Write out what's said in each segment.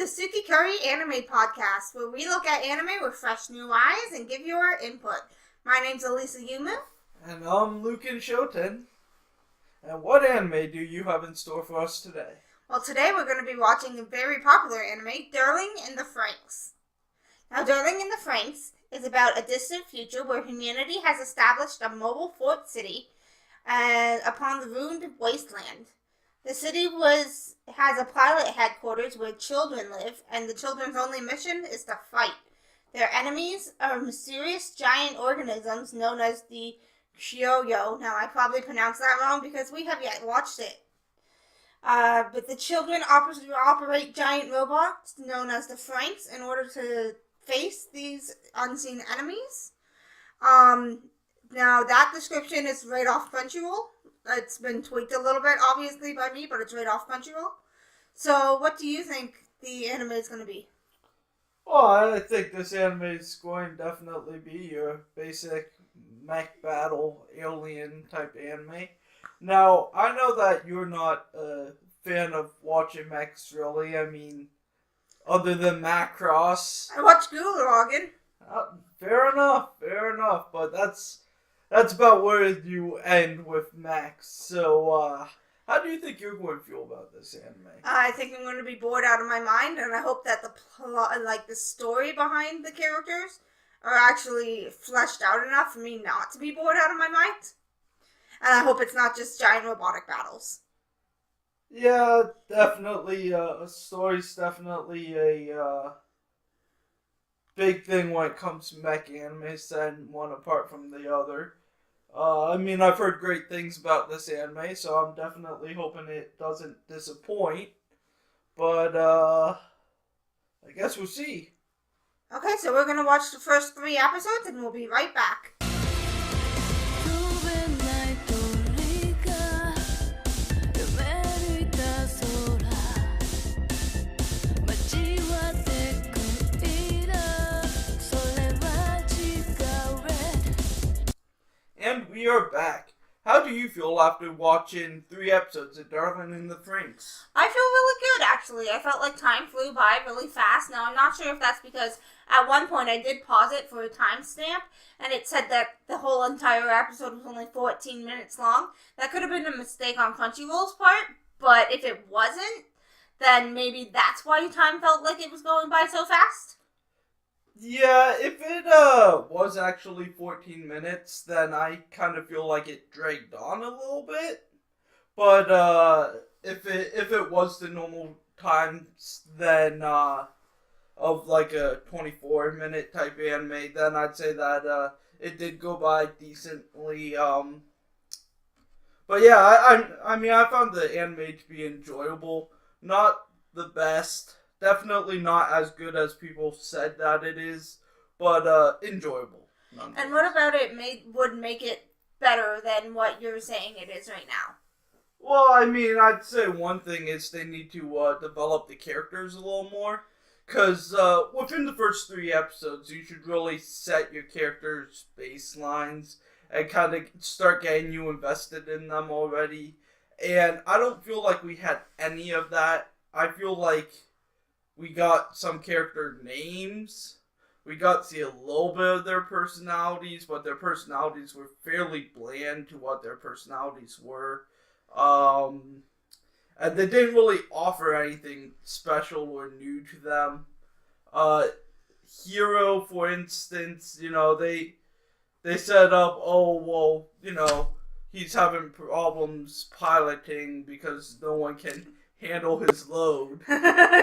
the Tsukikari Anime Podcast, where we look at anime with fresh new eyes and give you our input. My name's EliseAyumu. And I'm Lucian Shoten. And what anime do you have in store for us today? Well, today we're going to be watching a very popular anime, Darling in the Franxx. Now, Darling in the Franxx is about a distant future where humanity has established a mobile fort city upon the ruined wasteland. The city has a pilot headquarters where children live, and the children's only mission is to fight. Their enemies are mysterious giant organisms known as the Shioyo. Now, I probably pronounced that wrong because we have yet watched it. But the children operate giant robots known as the Franxx in order to face these unseen enemies. Now, that description is right off Crunchyroll. It's been tweaked a little bit, obviously, by me, but it's right off Crunchyroll. So, what do you think the anime is going to be? Well, I think this anime is going to definitely be your basic mech battle alien type anime. Now, I know that you're not a fan of watching mechs, really. I mean, other than Macross. I watch Gularogan. Fair enough, but that's about where you end with mechs. So, how do you think you're going to feel about this anime? I think I'm going to be bored out of my mind, and I hope that the plot, the story behind the characters are actually fleshed out enough for me not to be bored out of my mind. And I hope it's not just giant robotic battles. Yeah, definitely. A story's definitely a big thing when it comes to mech anime, setting one apart from the other. I mean, I've heard great things about this anime, so I'm definitely hoping it doesn't disappoint. But, I guess we'll see. Okay, so we're going to watch the first 3 episodes, and we'll be right back. And we are back. How do you feel after watching 3 episodes of Darling in the Franxx? I feel really good, actually. I felt like time flew by really fast. Now, I'm not sure if that's because at one point I did pause it for a timestamp, and it said that the whole entire episode was only 14 minutes long. That could have been a mistake on Crunchyroll's part, but if it wasn't, then maybe that's why time felt like it was going by so fast. Yeah, if it was actually 14 minutes, then I kind of feel like it dragged on a little bit. But if it was the normal times then of like a 24-minute type anime, then I'd say that it did go by decently. But yeah, I mean I found the anime to be enjoyable. Not the best. Definitely not as good as people said that it is, but enjoyable. And what about it would make it better than what you're saying it is right now? Well, I mean, I'd say one thing is they need to develop the characters a little more. Because within the first 3 episodes, you should really set your characters' baselines and kind of start getting you invested in them already. And I don't feel like we had any of that. I feel like we got some character names. We got to see a little bit of their personalities, but their personalities were fairly bland to what their personalities were. And they didn't really offer anything special or new to them. Hero, for instance, they set up, he's having problems piloting because no one can handle his load.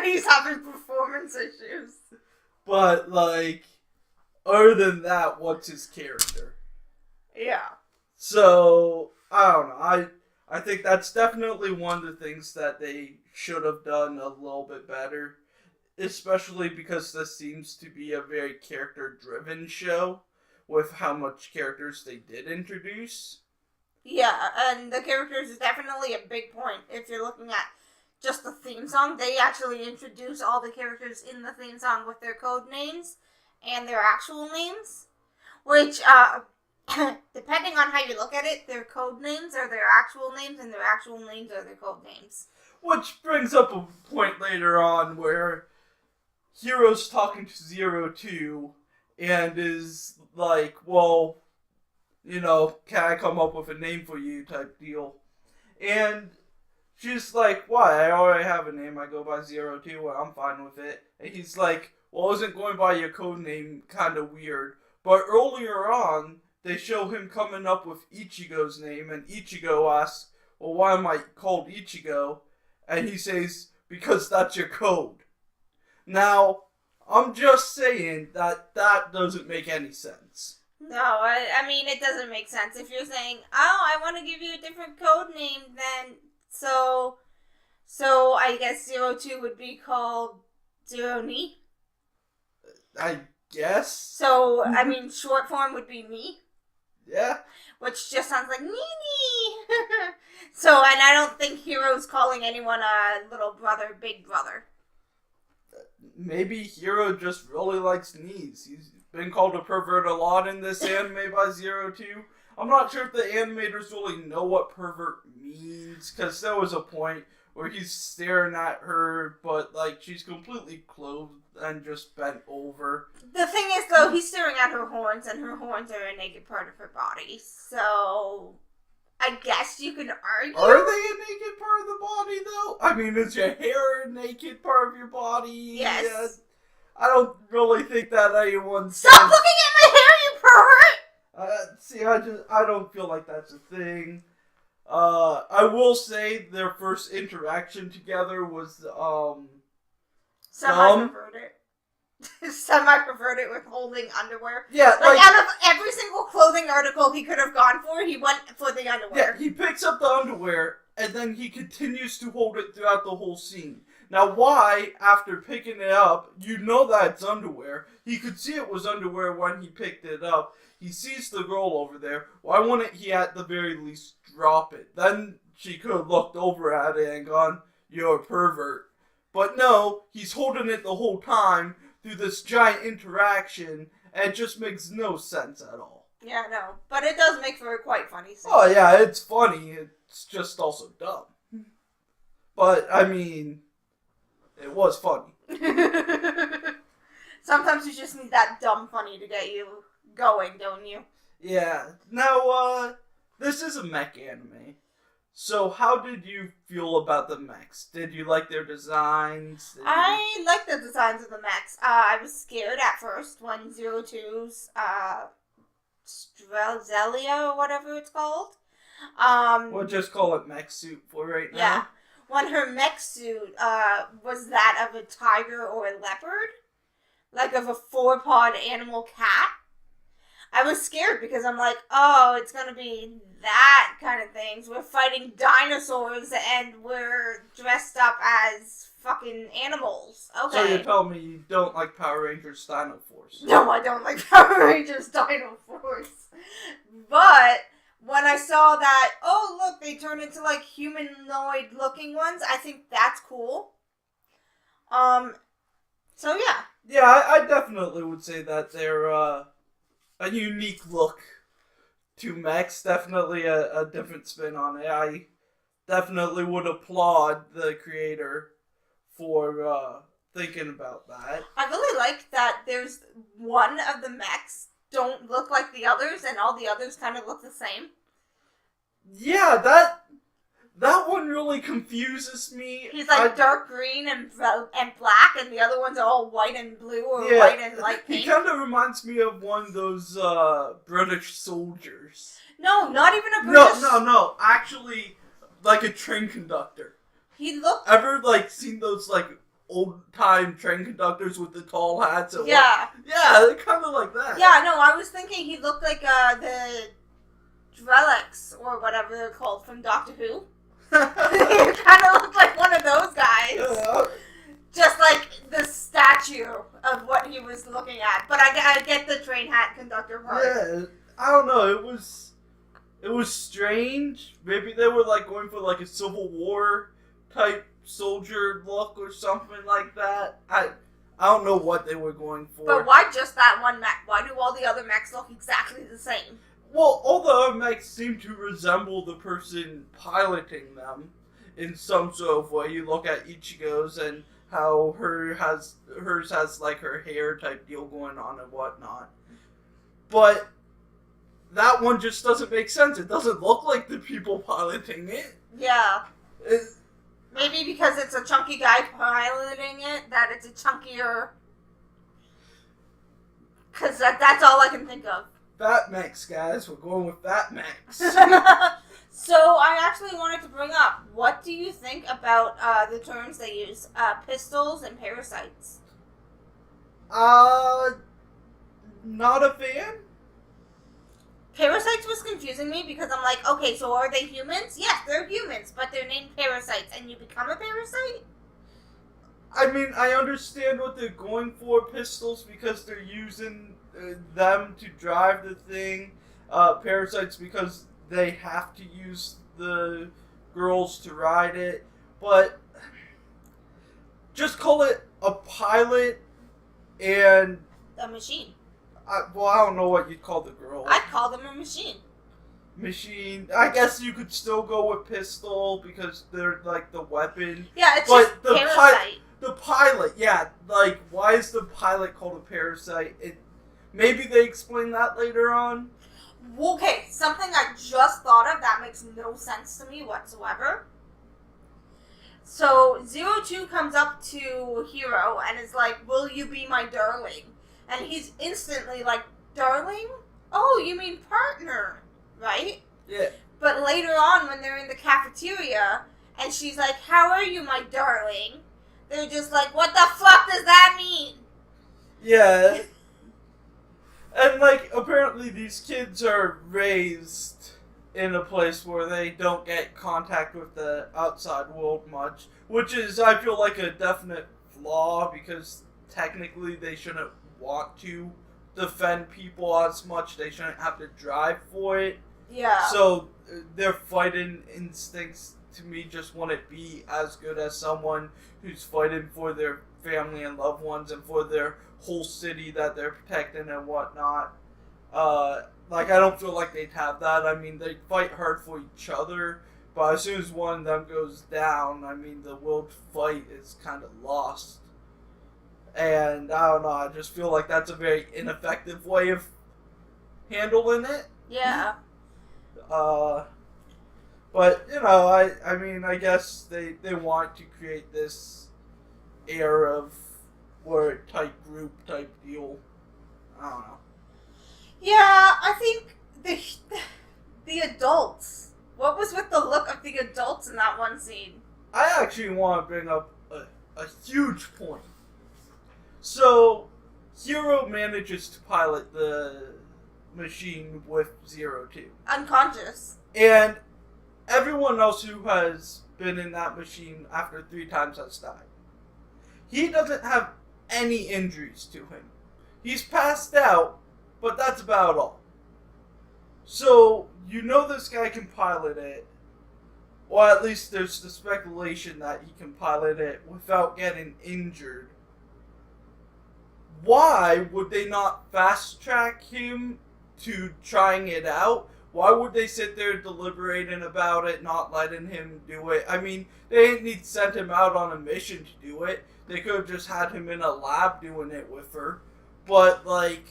He's having performance issues. But, other than that, what's his character? Yeah. So, I don't know. I think that's definitely one of the things that they should have done a little bit better. Especially because this seems to be a very character-driven show with how much characters they did introduce. Yeah, and the characters is definitely a big point. If you're looking at just the theme song, they actually introduce all the characters in the theme song with their code names and their actual names, which, depending on how you look at it, their code names are their actual names and their actual names are their code names. Which brings up a point later on where Hero's talking to Zero Two and is like, well, can I come up with a name for you type deal. And she's like, why? I already have a name. I go by 02. Well, I'm fine with it. And he's like, well, isn't going by your code name kind of weird? But earlier on, they show him coming up with Ichigo's name, and Ichigo asks, well, why am I called Ichigo? And he says, because that's your code. Now, I'm just saying that doesn't make any sense. No, I mean, it doesn't make sense. If you're saying, oh, I want to give you a different code name, then, so I guess 02 would be called Zero Ni? I guess. So, I mean, short form would be me? Yeah. Which just sounds like Nini. So, and I don't think Hero's calling anyone a little brother, big brother. Maybe Hero just really likes knees. He's been called a pervert a lot in this anime by 02. I'm not sure if the animators really know what pervert means, because there was a point where he's staring at her, but she's completely clothed and just bent over. The thing is, though, he's staring at her horns, and her horns are a naked part of her body, so I guess you can argue. Are they a naked part of the body, though? I mean, is your hair a naked part of your body? Yes. Yeah. I don't really think that anyone's... Stop looking at my hair, you pervert! See, I don't feel like that's a thing. I will say their first interaction together was, Semi-perverted. Semi-perverted with holding underwear. Yeah, out of every single clothing article he could have gone for, he went for the underwear. Yeah, he picks up the underwear, and then he continues to hold it throughout the whole scene. Now, why, after picking it up, that it's underwear? He could see it was underwear when he picked it up. He sees the girl over there. Why wouldn't he at the very least drop it? Then she could have looked over at it and gone, you're a pervert. But no, he's holding it the whole time through this giant interaction, and it just makes no sense at all. Yeah, no. But it does make for a quite funny scene. Oh, yeah, it's funny. It's just also dumb. But, I mean... it was funny. Sometimes you just need that dumb funny to get you going, don't you? Yeah. Now, this is a mech anime. So how did you feel about the mechs? Did you like their designs? I like the designs of the mechs. I was scared at first when 02's Strelzelia or whatever it's called. We'll just call it mech suit for right now. Yeah. When her mech suit was that of a tiger or a leopard, like of a four-pawed animal cat, I was scared because I'm like, oh, it's going to be that kind of things. We're fighting dinosaurs and we're dressed up as fucking animals. Okay. So you're telling me you don't like Power Rangers Dino Force? No, I don't like Power Rangers Dino Force. But... when I saw that, oh, look, they turn into, humanoid-looking ones, I think that's cool. So, yeah. Yeah, I definitely would say that they're, a unique look to mechs. Definitely a different spin on it. I definitely would applaud the creator for, thinking about that. I really like that there's one of the mechs don't look like the others, and all the others kind of look the same. Yeah, that one really confuses me. He's dark green and black, and the other ones are all white and blue or white and light pink. He kind of reminds me of one of those British soldiers. No, not even a British... No. Actually, like a train conductor. He looked... Ever, seen those, old-time train conductors with the tall hats? And yeah. Yeah, they're kind of like that. Yeah, no, I was thinking he looked like the Drelix, or whatever they're called, from Doctor Who. He kind of looked like one of those guys. Yeah. Just like the statue of what he was looking at. But I get the train hat conductor part. Yeah, I don't know, it was strange. Maybe they were, going for, a Civil War type soldier look or something like that. I don't know what they were going for. But why just that one mech? Why do all the other mechs look exactly the same? Well, all the other mechs seem to resemble the person piloting them in some sort of way. You look at Ichigo's and how hers has like her hair type deal going on and whatnot. But that one just doesn't make sense. It doesn't look like the people piloting it. Yeah. Maybe because it's a chunky guy piloting it, that it's a chunkier... Because that's all I can think of. Batmax, guys. We're going with Batmax. So I actually wanted to bring up, what do you think about the terms they use? Pistols and parasites. Not a fan. Parasites was confusing me because I'm like, okay, so are they humans? Yes, they're humans, but they're named parasites, and you become a parasite? I mean, I understand what they're going for, pistols, because they're using them to drive the thing. Parasites because they have to use the girls to ride it. But just call it a pilot and... A machine. I don't know what you'd call the girl. I'd call them a machine. Machine. I guess you could still go with pistol because they're like the weapon. Yeah, it's but just the parasite. The pilot, yeah. Like, why is the pilot called a parasite? Maybe they explain that later on. Okay, something I just thought of that makes no sense to me whatsoever. So, 02 comes up to Hiro and is like, will you be my darling? And he's instantly like, darling? Oh, you mean partner, right? Yeah. But later on, when they're in the cafeteria, and she's like, how are you, my darling? They're just like, what the fuck does that mean? Yeah. And, like, apparently these kids are raised in a place where they don't get contact with the outside world much, which is, I feel like, a definite flaw, because technically they shouldn't want to defend people as much. They shouldn't have to drive for it. Yeah. So their fighting instincts, to me, just wouldn't be as good as someone who's fighting for their family and loved ones and for their whole city that they're protecting and whatnot. Like, I don't feel like they'd have that. I mean, they fight hard for each other, but as soon as one of them goes down, I mean, the will to fight is kind of lost. And, I don't know, I just feel like that's a very ineffective way of handling it. Yeah. But, you know, I mean, I guess they want to create this air of word type group type deal. I don't know. Yeah, I think the adults. What was with the look of the adults in that one scene? I actually want to bring up a huge point. So, Hiro manages to pilot the machine with 02. Unconscious. And everyone else who has been in that machine after 3 times has died. He doesn't have any injuries to him. He's passed out, but that's about all. So, you know this guy can pilot it, or at least there's the speculation that he can pilot it without getting injured. Why would they not fast track him to trying it out? Why would they sit there deliberating about it, not letting him do it? I mean, they didn't need to send him out on a mission to do it. They could have just had him in a lab doing it with her. But, like,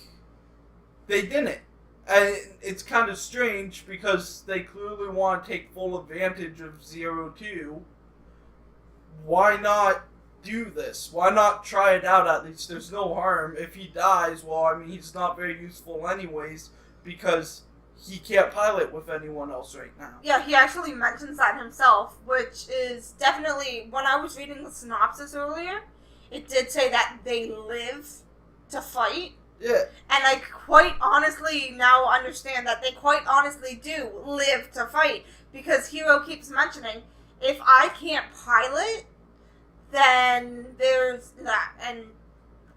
they didn't. And it's kind of strange because they clearly want to take full advantage of 02. Why not do this? Why not try it out at least? There's no harm. If he dies, well, I mean, he's not very useful anyways because he can't pilot with anyone else right now. Yeah, he actually mentions that himself, which is definitely, when I was reading the synopsis earlier, it did say that they live to fight. Yeah. And I quite honestly now understand that they quite honestly do live to fight. Because Hiro keeps mentioning, if I can't pilot, then there's that. And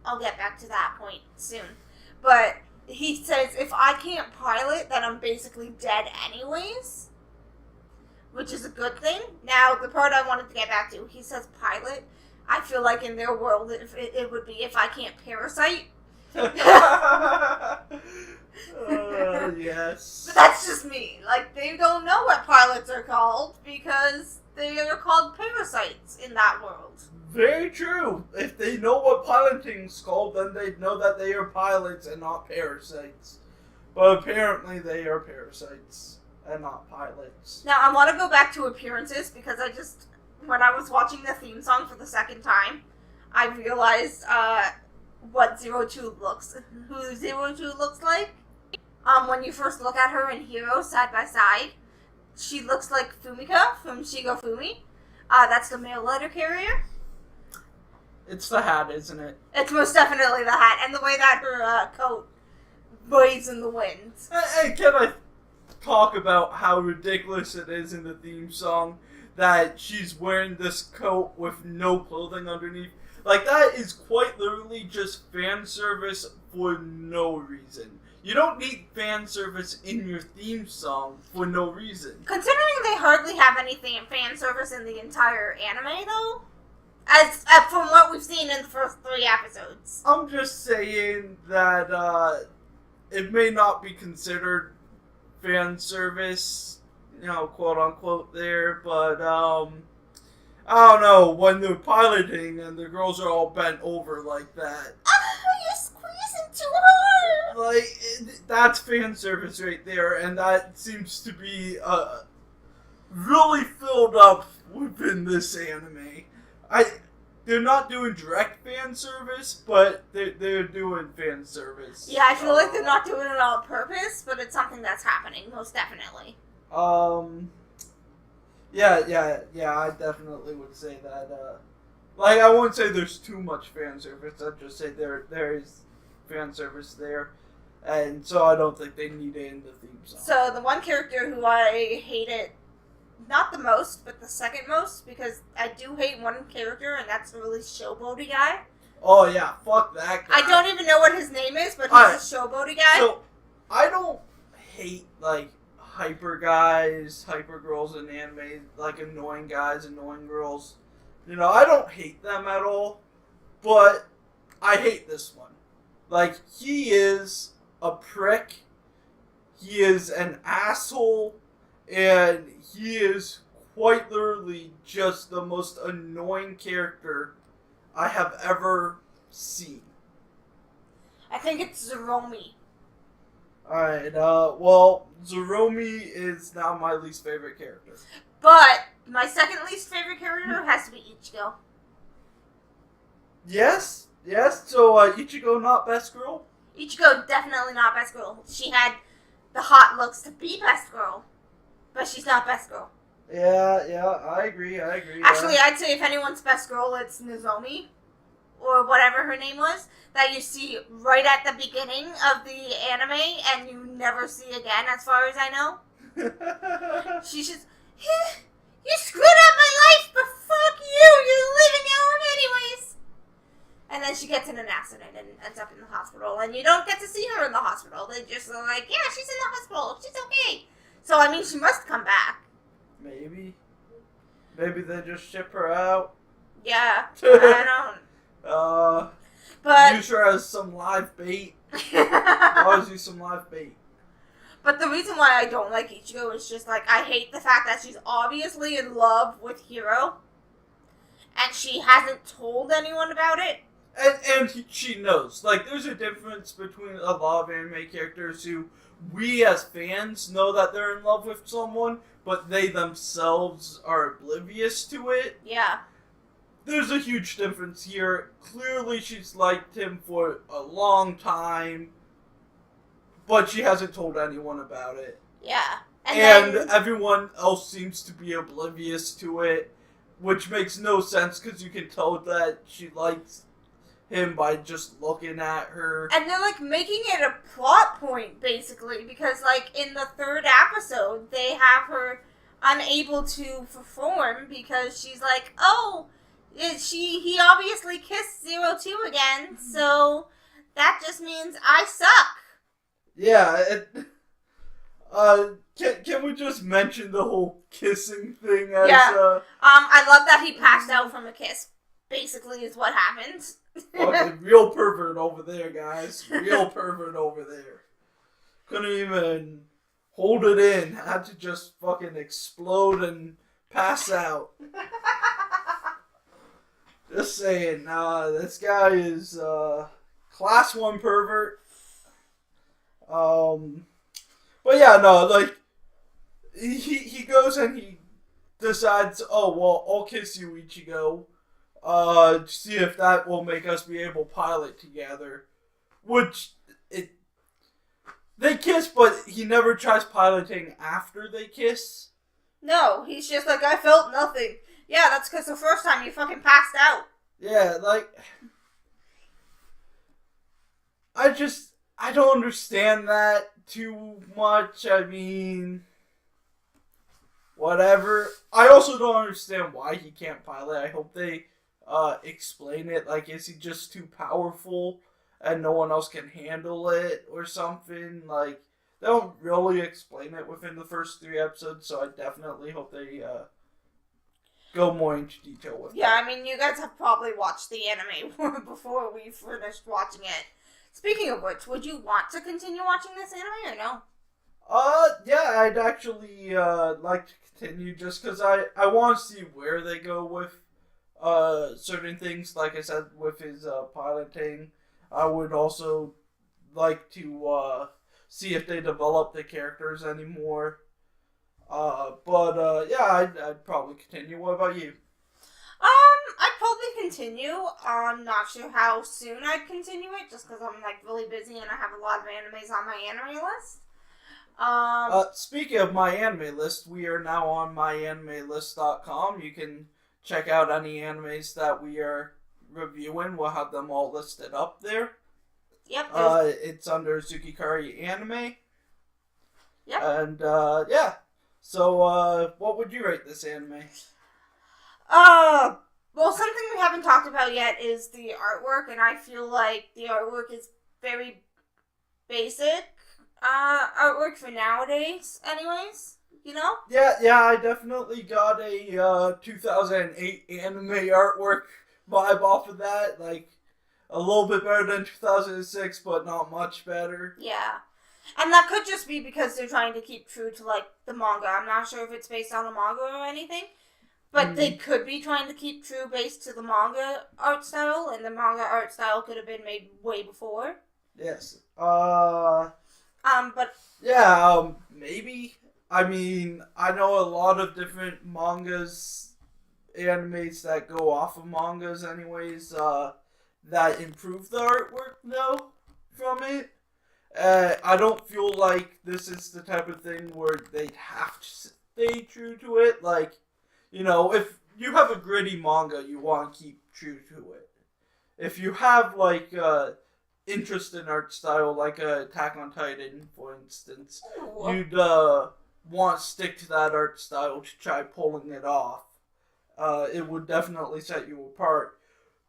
I'll get back to that point soon. But he says, if I can't pilot, then I'm basically dead anyways. Which is a good thing. Now, the part I wanted to get back to, he says pilot. I feel like in their world, it would be if I can't parasite. Yes. But that's just me. Like, they don't know what pilots are called because they are called parasites in that world. Very true. If they know what piloting's called, then they'd know that they are pilots and not parasites. But apparently they are parasites and not pilots. Now, I want to go back to appearances because when I was watching the theme song for the second time, I realized who 02 looks like. When you first look at her and Hiro side by side, she looks like Fumika from Shigo Fumi. That's the mail letter carrier. It's the hat, isn't it? It's most definitely the hat, and the way that her coat waves in the wind. Hey, can I talk about how ridiculous it is in the theme song that she's wearing this coat with no clothing underneath? Like, that is quite literally just fan service for no reason. You don't need fan service in your theme song for no reason. Considering they hardly have anything in fan service in the entire anime, though, as from what we've seen in the first 3 episodes. I'm just saying that it may not be considered fan service, quote unquote there, but I don't know, when they're piloting and the girls are all bent over like that. You're squeezing too hard! Like, that's fan service right there, and that seems to be really filled up within this anime. They're not doing direct fan service, but they're doing fan service. Yeah, I feel like they're not doing it on purpose, but it's something that's happening, most definitely. Yeah, I definitely would say that, I wouldn't say there's too much fan service, I'd just say there is fan service there, and so I don't think they need it in the theme song. So, the one character who I hated, not the most, but the second most, because I do hate one character, and that's the really showboaty guy. Oh yeah, fuck that guy. I don't even know what his name is, but he's a showboaty guy. So, I don't hate, hyper guys, hyper girls in anime, annoying guys, annoying girls. I don't hate them at all, but I hate this one. He is a prick, he is an asshole, and he is quite literally just the most annoying character I have ever seen. I think it's Zeromi. Alright, well, Zeromi is now my least favorite character. But my second least favorite character has to be Ichigo. Yes, so Ichigo not best girl? Ichigo definitely not best girl. She had the hot looks to be best girl, but she's not best girl. Yeah, I agree. Actually, I'd say if anyone's best girl, it's Nozomi, or whatever her name was, that you see right at the beginning of the anime, and you never see again, as far as I know. She's just, you screwed up my life, but fuck you, you're living your own anyways. And then she gets in an accident and ends up in the hospital, and you don't get to see her in the hospital. They just are like, yeah, she's in the hospital, she's okay. So, I mean, she must come back. Maybe they just ship her out. Yeah, I don't. But use her as some live bait. Always use some live bait. But the reason why I don't like Ichigo is just, I hate the fact that she's obviously in love with Hiro, and she hasn't told anyone about it. And she knows. There's a difference between a lot of anime characters who we as fans know that they're in love with someone, but they themselves are oblivious to it. Yeah. There's a huge difference here. Clearly she's liked him for a long time, but she hasn't told anyone about it. Yeah. And everyone else seems to be oblivious to it, which makes no sense because you can tell that she likes him by just looking at her. And they're, making it a plot point, basically, because, in the 3rd episode, they have her unable to perform because she's like, oh, he obviously kissed 02 again, so that just means I suck. Yeah, can we just mention the whole kissing thing as, yeah. I love that he passed out from a kiss, basically, is what happened. Fucking real pervert over there, guys. Real pervert over there. Couldn't even hold it in. Had to just fucking explode and pass out. Just saying, this guy is class 1 pervert. But yeah, no, like, he goes and he decides, oh, well, I'll kiss you, Ichigo. See if that will make us be able to pilot together. They kiss, but he never tries piloting after they kiss. No, he's just like, I felt nothing. Yeah, that's because the first time you fucking passed out. Yeah, like, I don't understand that too much. I mean, whatever. I also don't understand why he can't pilot. I hope they explain it. Like, is he just too powerful and no one else can handle it or something? Like, they don't really explain it within the first 3 episodes, so I definitely hope they go more into detail with it. Yeah, I mean, you guys have probably watched the anime before we finished watching it. Speaking of which, would you want to continue watching this anime or no? Yeah, I'd actually like to continue just because I want to see where they go with certain things. Like I said, with his piloting, I would also like to see if they develop the characters anymore. But yeah, I'd probably continue. What about you? I'd probably continue. I'm not sure how soon I'd continue it, just because I'm like really busy and I have a lot of animes on my anime list. Speaking of my anime list, we are now on myanimelist.com. You can check out any animes that we are reviewing. We'll have them all listed up there. Yep. It's under Tsukikari Anime. Yep. And yeah. So what would you rate this anime? Well, something we haven't talked about yet is the artwork, and I feel like the artwork is very basic artwork for nowadays, anyways, you know? Yeah, I definitely got a 2008 anime artwork vibe off of that, like, a little bit better than 2006, but not much better. Yeah. And that could just be because they're trying to keep true to, like, the manga. I'm not sure if it's based on a manga or anything. But they could be trying to keep true based to the manga art style, and the manga art style could have been made way before. Yes. But... Yeah, maybe. I mean, I know a lot of different mangas, animes that go off of mangas anyways, that improve the artwork, though, from it. I don't feel like this is the type of thing where they'd have to stay true to it, like... You know, if you have a gritty manga, you want to keep true to it. If you have, like, interest in art style, like Attack on Titan, for instance, you'd want to stick to that art style to try pulling it off. It would definitely set you apart.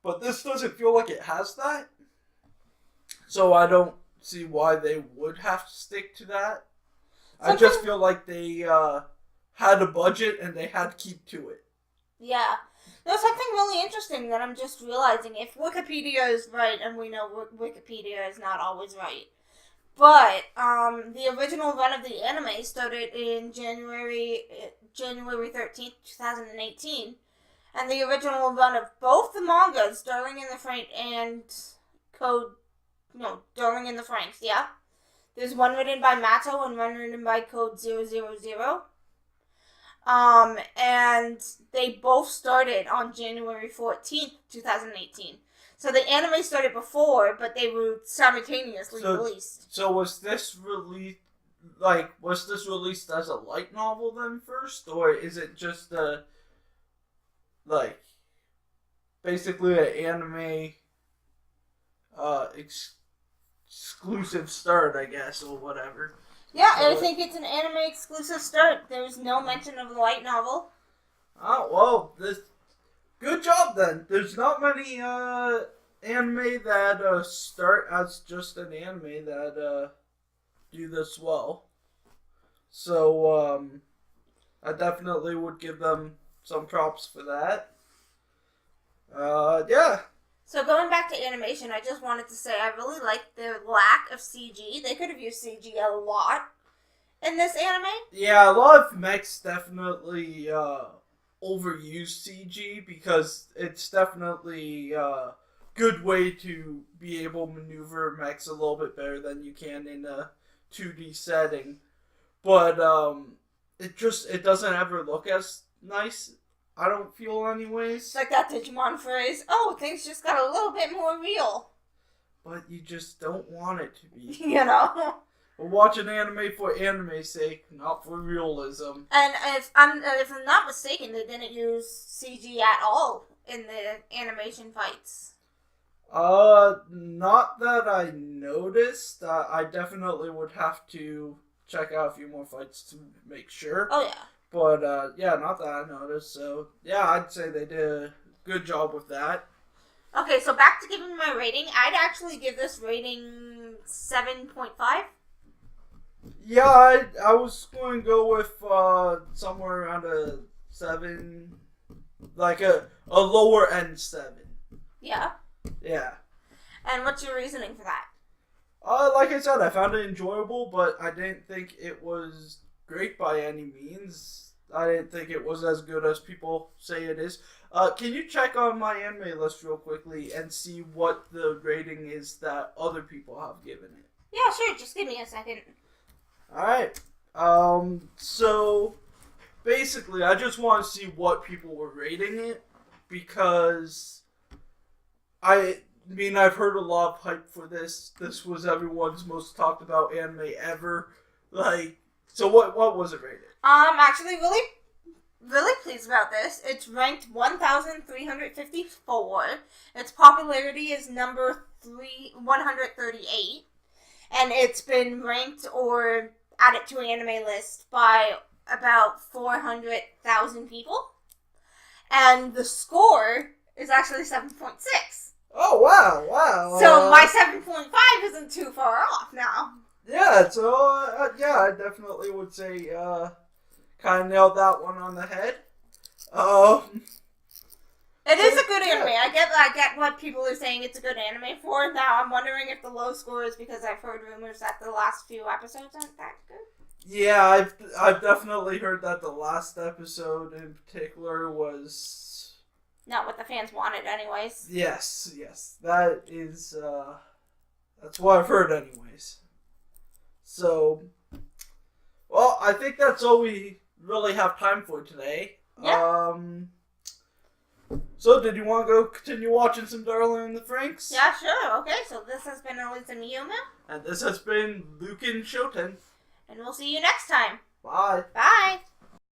But this doesn't feel like it has that. So I don't see why they would have to stick to that. I just feel like they... had a budget and they had to keep to it. Yeah. There's something really interesting that I'm just realizing. If Wikipedia is right, and we know Wikipedia is not always right, but the original run of the anime started in January 13th, 2018, and the original run of both the mangas, Darling in the Franxx and Darling in the Franxx, yeah? There's one written by Mato and one written by Code 000. And they both started on January 14th, 2018. So the anime started before, but they were simultaneously released. So was this released as a light novel then first? Or is it just basically an anime exclusive start, I guess, or whatever? Yeah, I think it's an anime exclusive start. There's no mention of the light novel. Oh, well, good job then. There's not many anime that start as just an anime that do this well. So, I definitely would give them some props for that. Yeah. So going back to animation, I just wanted to say I really like the lack of CG. They could have used CG a lot in this anime. Yeah, a lot of mechs definitely overused CG because it's definitely a good way to be able to maneuver mechs a little bit better than you can in a 2D setting. But it doesn't ever look as nice, I don't feel anyways. It's like that Digimon phrase, oh, things just got a little bit more real. But you just don't want it to be. You know? We're watching anime for anime's sake, not for realism. And if I'm not mistaken, they didn't use CG at all in the animation fights. Not that I noticed. I definitely would have to check out a few more fights to make sure. Oh, yeah. But, yeah, not that I noticed. So, yeah, I'd say they did a good job with that. Okay, so back to giving my rating. I'd actually give this rating 7.5. Yeah, I was going to go with somewhere around a 7, like a lower end 7. Yeah. Yeah. And what's your reasoning for that? Like I said, I found it enjoyable, but I didn't think it was great by any means. I didn't think it was as good as people say it is. Can you check on my anime list real quickly and see what the rating is that other people have given it? Yeah, sure. Just give me a second. Alright. So, basically, I just want to see what people were rating it, because I mean, I've heard a lot of hype for this. This was everyone's most talked about anime ever. Like, so what was it rated? Actually, really pleased about this. It's ranked 1,354. Its popularity is number 138. And it's been ranked or added to an anime list by about 400,000 people. And the score is actually 7.6. Oh, wow. So my 7.5 isn't too far off now. Yeah, so, yeah, I definitely would say, kind of nailed that one on the head. It is a good anime. I get what people are saying it's a good anime for. Now, I'm wondering if the low score is because I've heard rumors that the last few episodes aren't that good. Yeah, I've definitely heard that the last episode in particular was not what the fans wanted anyways. Yes. That is, that's what I've heard anyways. So, well, I think that's all we really have time for today. Yeah. So, did you want to go continue watching some Darling in the Franxx? Yeah, sure. Okay, so this has been EliseAyumu. And this has been Lucian Shoten. And we'll see you next time. Bye. Bye.